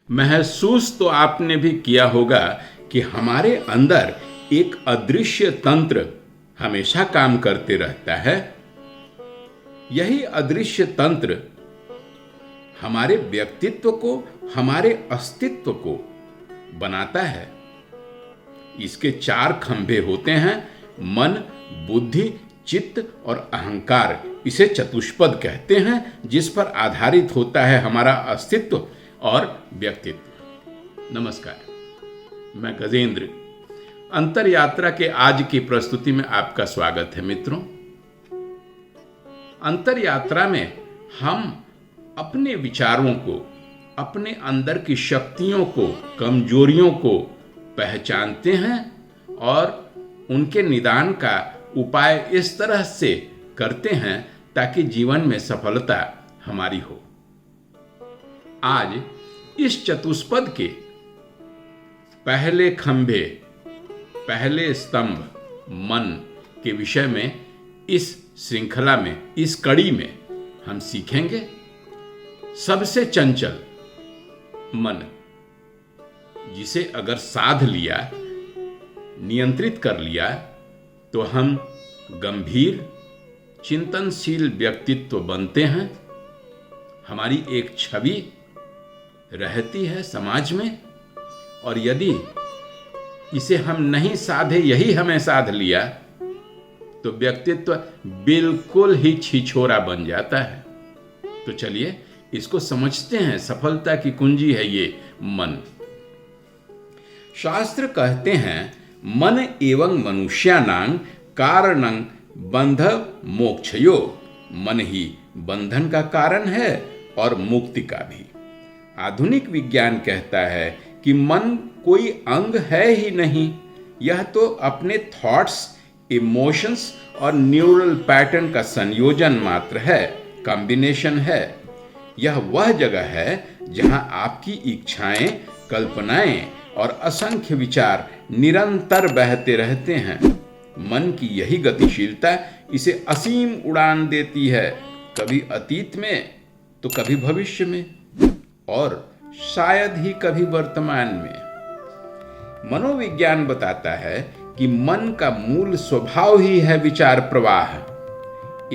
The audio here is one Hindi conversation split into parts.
महसूस तो आपने भी किया होगा कि हमारे अंदर एक अदृश्य तंत्र हमेशा काम करते रहता है। यही अदृश्य तंत्र हमारे व्यक्तित्व को, हमारे अस्तित्व को बनाता है। इसके 4 खंभे होते हैं: मन, बुद्धि, चित्त और अहंकार। इसे चतुष्पद कहते हैं, जिस पर आधारित होता है हमारा अस्तित्व और व्यक्तित्व। नमस्कार, मैं गजेंद्र। अंतर यात्रा के आज की प्रस्तुति में आपका स्वागत है। मित्रों, अंतर यात्रा में हम अपने विचारों को, अपने अंदर की शक्तियों को, कमजोरियों को पहचानते हैं और उनके निदान का उपाय इस तरह से करते हैं ताकि जीवन में सफलता हमारी हो। आज इस चतुष्पद के पहले खंभे, पहले स्तंभ मन के विषय में इस श्रृंखला में, इस कड़ी में हम सीखेंगे। सबसे चंचल मन, जिसे अगर साध लिया, नियंत्रित कर लिया, तो हम गंभीर, चिंतनशील व्यक्तित्व बनते हैं। हमारी एक छवि रहती है समाज में, और यदि इसे हम नहीं साधे, यही हमें साध लिया, तो व्यक्तित्व बिल्कुल ही छिछोरा बन जाता है। तो चलिए इसको समझते हैं। सफलता की कुंजी है ये मन। शास्त्र कहते हैं, मन एवं मनुष्यानां कारणं बंध मोक्षयो। मन ही बंधन का कारण है और मुक्ति का भी। आधुनिक विज्ञान कहता है कि मन कोई अंग है ही नहीं, यह तो अपने थॉट्स, इमोशंस और न्यूरल पैटर्न का संयोजन मात्र है, कॉम्बिनेशन है। यह वह जगह है जहां आपकी इच्छाएं, कल्पनाएं और असंख्य विचार निरंतर बहते रहते हैं। मन की यही गतिशीलता इसे असीम उड़ान देती है, कभी अतीत में तो कभी भविष्य में और शायद ही कभी वर्तमान में। मनोविज्ञान बताता है कि मन का मूल स्वभाव ही है विचार प्रवाह।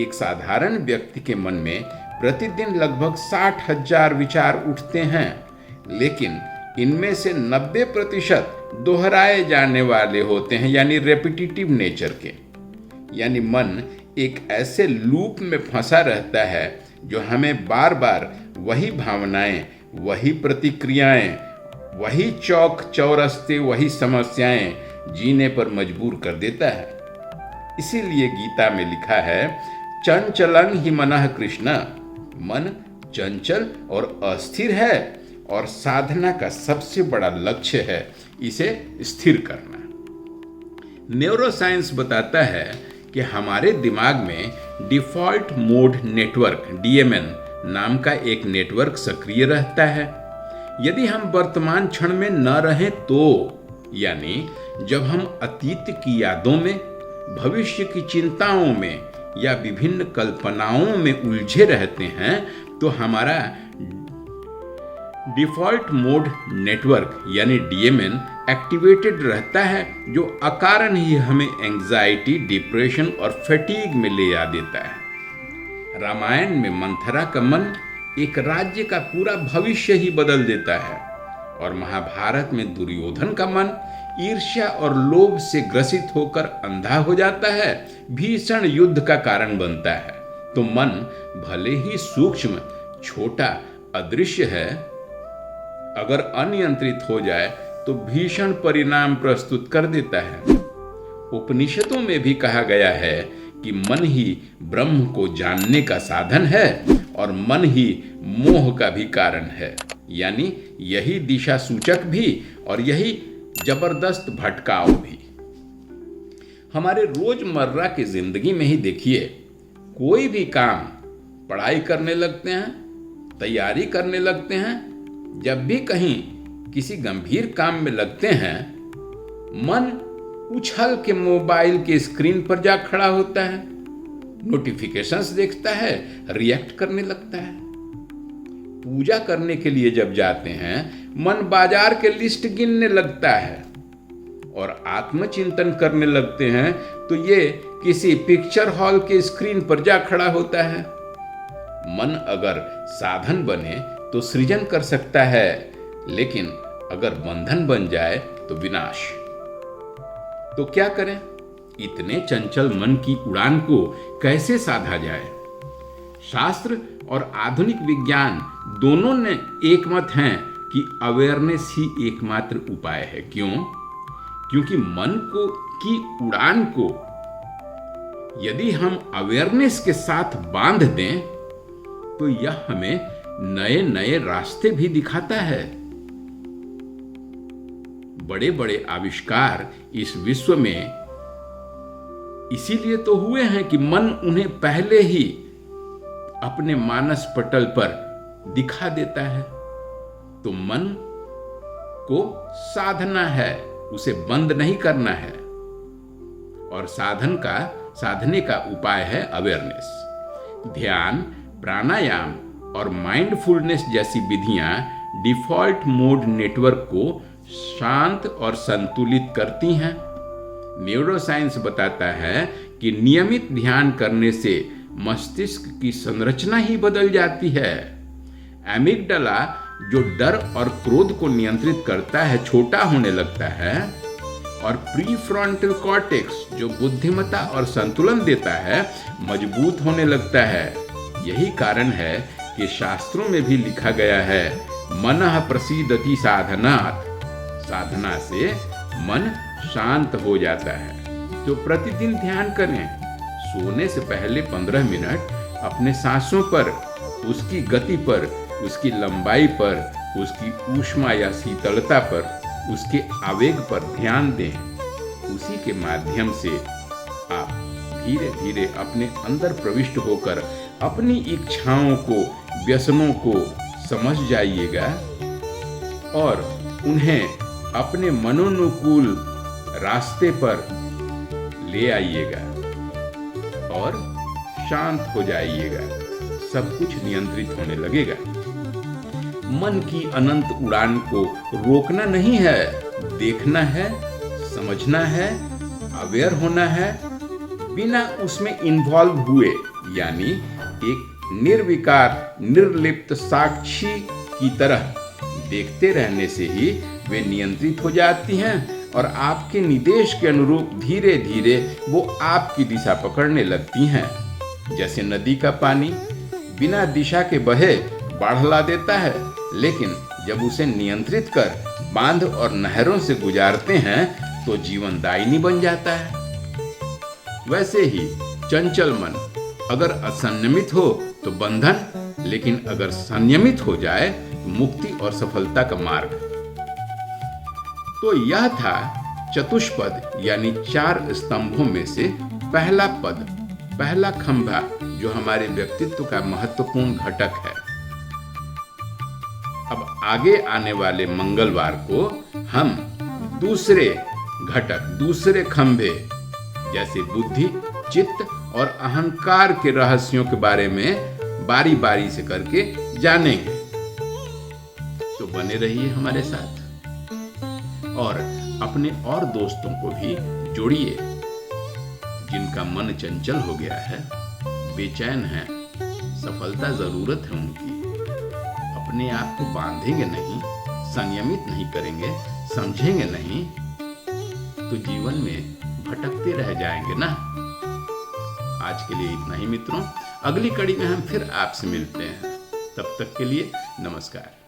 एक साधारण व्यक्ति के मन में प्रतिदिन लगभग 60,000 विचार उठते हैं, लेकिन इनमें से 90% दोहराए जाने वाले होते हैं, यानी रेपिटिटिव नेचर के। यानी मन एक ऐसे लूप में फंसा रहता है जो हमें बार बार वही भावनाएं, वही प्रतिक्रियाएं, वही चौक चौरस्ते, वही समस्याएं जीने पर मजबूर कर देता है। इसीलिए गीता में लिखा है, चंचलं ही मनः कृष्ण। मन चंचल और अस्थिर है और साधना का सबसे बड़ा लक्ष्य है इसे स्थिर करना। न्यूरोसाइंस बताता है कि हमारे दिमाग में डिफॉल्ट मोड नेटवर्क DMN नाम का एक नेटवर्क सक्रिय रहता है। यदि हम वर्तमान क्षण में न रहें तो, यानी जब हम अतीत की यादों में, भविष्य की चिंताओं में या विभिन्न कल्पनाओं में उलझे रहते हैं, तो हमारा डिफॉल्ट मोड नेटवर्क यानी DMN एक्टिवेटेड रहता है, जो अकारण ही हमें एंजाइटी, डिप्रेशन और फैटीग में ले आ देता है। रामायण में मंथरा का मन एक राज्य का पूरा भविष्य ही बदल देता है, और महाभारत में दुर्योधन का मन ईर्ष्या और लोभ से ग्रसित होकर अंधा हो जाता है, भीषण युद्ध का कारण बनता है। तो मन भले ही सूक्ष्म, छोटा, अदृश्य है, अगर अनियंत्रित हो जाए तो भीषण परिणाम प्रस्तुत कर देता है। उपनिषदों में भी कहा गया है कि मन ही ब्रह्म को जानने का साधन है और मन ही मोह का भी कारण है, यानी यही दिशा सूचक भी और यही जबरदस्त भटकाव भी। हमारे रोजमर्रा की जिंदगी में ही देखिए, कोई भी काम पढ़ाई करने लगते हैं, तैयारी करने लगते हैं, जब भी कहीं किसी गंभीर काम में लगते हैं, मन उछल के मोबाइल के स्क्रीन पर जा खड़ा होता है, नोटिफिकेशंस देखता है, रिएक्ट करने लगता है। पूजा करने के लिए जब जाते हैं, मन बाजार के लिस्ट गिनने लगता है और आत्मचिंतन करने लगते हैं तो ये किसी पिक्चर हॉल के स्क्रीन पर जा खड़ा होता है। मन अगर साधन बने तो सृजन कर सकता है, लेकिन अगर बंधन बन जाए तो विनाश। तो क्या करें? इतने चंचल मन की उड़ान को कैसे साधा जाए? शास्त्र और आधुनिक विज्ञान दोनों ने एकमत हैं कि अवेयरनेस ही एकमात्र उपाय है। क्यों? क्योंकि मन को की उड़ान को यदि हम अवेयरनेस के साथ बांध दें तो यह हमें नए नए रास्ते भी दिखाता है। बड़े बड़े आविष्कार इस विश्व में इसीलिए तो हुए हैं कि मन उन्हें पहले ही अपने मानस पटल पर दिखा देता है। तो मन को साधना है, उसे बंद नहीं करना है। और साधने का उपाय है अवेयरनेस। ध्यान, प्राणायाम और माइंडफुलनेस जैसी विधियां डिफॉल्ट मोड नेटवर्क को शांत और संतुलित करती हैं। न्यूरोसाइंस बताता है कि नियमित ध्यान करने से मस्तिष्क की संरचना ही बदल जाती है। एमिगडाला जो डर और क्रोध को नियंत्रित करता है छोटा होने लगता है और प्रीफ्रंटल कॉर्टेक्स जो बुद्धिमत्ता और संतुलन देता है मजबूत होने लगता है। यही कारण है कि शास्त्रों में भी लिखा गया है मनः प्रसीदति साधनात्। साधना से मन शांत हो जाता है। तो प्रतिदिन ध्यान करें। सोने से पहले 15 मिनट अपने सांसों पर, उसकी गति पर, उसकी लंबाई पर, उसकी ऊष्मा या शीतलता पर, उसके आवेग पर ध्यान दें। उसी के माध्यम से आप धीरे धीरे अपने अंदर प्रविष्ट होकर अपनी इच्छाओं को, व्यसनों को समझ जाइएगा और उन्हें अपने मनोनुकूल रास्ते पर ले आइएगा और शांत हो जाइएगा। सब कुछ नियंत्रित होने लगेगा। मन की अनंत उड़ान को रोकना नहीं है, देखना है, समझना है, अवेयर होना है, बिना उसमें इन्वॉल्व हुए, यानी एक निर्विकार, निर्लिप्त साक्षी की तरह देखते रहने से ही वे नियंत्रित हो जाती हैं और आपके निर्देश के अनुरूप धीरे धीरे वो आपकी दिशा पकड़ने लगती हैं। जैसे नदी का पानी बिना दिशा के बहे बाढ़ ला देता है, लेकिन जब उसे नियंत्रित कर बांध और नहरों से गुजारते हैं तो जीवनदायिनी बन जाता है। वैसे ही चंचल मन अगर असंयमित हो तो बंधन, लेकिन अगर संयमित हो जाए तो मुक्ति और सफलता का मार्ग। तो यह था चतुष्पद यानी 4 स्तंभों में से पहला पद, पहला खंभा, जो हमारे व्यक्तित्व का महत्वपूर्ण घटक है। अब आगे आने वाले मंगलवार को हम दूसरे घटक, दूसरे खंभे जैसे बुद्धि, चित्त और अहंकार के रहस्यों के बारे में बारी बारी से करके जानेंगे। तो बने रहिए हमारे साथ और अपने और दोस्तों को भी जोड़िए जिनका मन चंचल हो गया है, बेचैन है, सफलता जरूरत है उनकी। अपने आप को बांधेंगे नहीं, संयमित नहीं करेंगे, समझेंगे नहीं तो जीवन में भटकते रह जाएंगे ना। आज के लिए इतना ही मित्रों। अगली कड़ी में हम फिर आपसे मिलते हैं। तब तक के लिए नमस्कार।